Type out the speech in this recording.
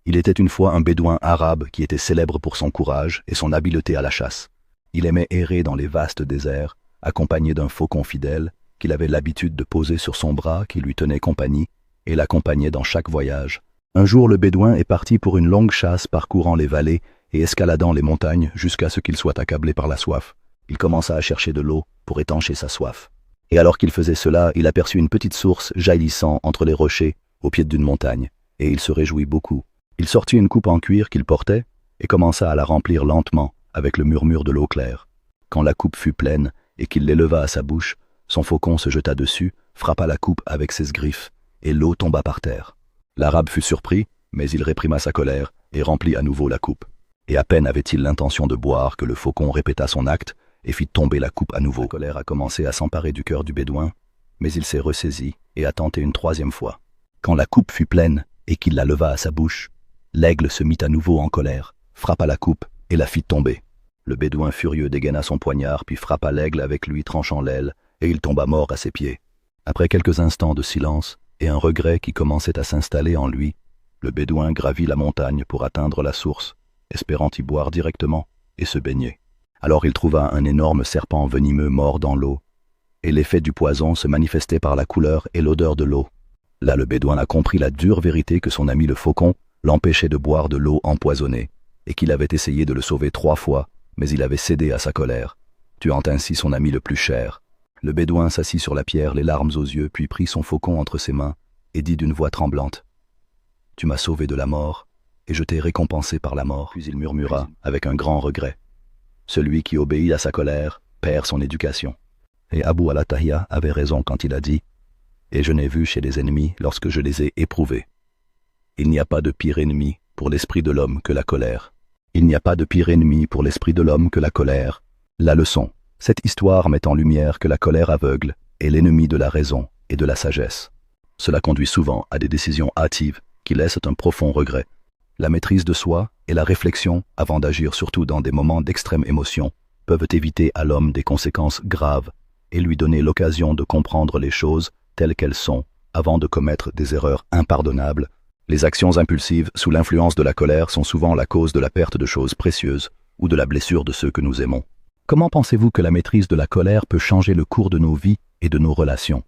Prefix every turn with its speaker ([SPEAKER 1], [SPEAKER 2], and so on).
[SPEAKER 1] Il était une fois un bédouin arabe qui était célèbre pour son courage et son habileté à la chasse. Il aimait errer dans les vastes déserts, accompagné d'un faucon fidèle qu'il avait l'habitude de poser sur son bras qui lui tenait compagnie et l'accompagnait dans chaque voyage. Un jour, le bédouin est parti pour une longue chasse parcourant les vallées et escaladant les montagnes jusqu'à ce qu'il soit accablé par la soif. Il commença à chercher de l'eau pour étancher sa soif. Et alors qu'il faisait cela, il aperçut une petite source jaillissant entre les rochers au pied d'une montagne, et il se réjouit beaucoup. Il sortit une coupe en cuir qu'il portait et commença à la remplir lentement avec le murmure de l'eau claire. Quand la coupe fut pleine et qu'il l'éleva à sa bouche, son faucon se jeta dessus, frappa la coupe avec ses griffes, et l'eau tomba par terre. L'Arabe fut surpris, mais il réprima sa colère et remplit à nouveau la coupe. Et à peine avait-il l'intention de boire que le faucon répéta son acte et fit tomber la coupe à nouveau. La colère a commencé à s'emparer du cœur du bédouin, mais il s'est ressaisi et a tenté une troisième fois. Quand la coupe fut pleine et qu'il la leva à sa bouche, l'aigle se mit à nouveau en colère, frappa la coupe et la fit tomber. Le bédouin furieux dégaina son poignard puis frappa l'aigle avec lui, tranchant l'aile, et il tomba mort à ses pieds. Après quelques instants de silence et un regret qui commençait à s'installer en lui, le bédouin gravit la montagne pour atteindre la source, espérant y boire directement et se baigner. Alors il trouva un énorme serpent venimeux mort dans l'eau, et l'effet du poison se manifestait par la couleur et l'odeur de l'eau. Là le bédouin a compris la dure vérité que son ami le faucon l'empêchait de boire de l'eau empoisonnée, et qu'il avait essayé de le sauver 3 fois, mais il avait cédé à sa colère, tuant ainsi son ami le plus cher. Le bédouin s'assit sur la pierre, les larmes aux yeux, puis prit son faucon entre ses mains, et dit d'une voix tremblante, « Tu m'as sauvé de la mort, et je t'ai récompensé par la mort. » Puis il murmura, avec un grand regret, « Celui qui obéit à sa colère perd son éducation. » Et Abu al-Atahiya avait raison quand il a dit, « Et je n'ai vu chez les ennemis lorsque je les ai éprouvés. » Il n'y a pas de pire ennemi pour l'esprit de l'homme que la colère. Il n'y a pas de pire ennemi pour l'esprit de l'homme que la colère. La leçon. Cette histoire met en lumière que la colère aveugle est l'ennemi de la raison et de la sagesse. Cela conduit souvent à des décisions hâtives qui laissent un profond regret. La maîtrise de soi et la réflexion, avant d'agir surtout dans des moments d'extrême émotion, peuvent éviter à l'homme des conséquences graves et lui donner l'occasion de comprendre les choses telles qu'elles sont avant de commettre des erreurs impardonnables. Les actions impulsives sous l'influence de la colère sont souvent la cause de la perte de choses précieuses ou de la blessure de ceux que nous aimons. Comment pensez-vous que la maîtrise de la colère peut changer le cours de nos vies et de nos relations?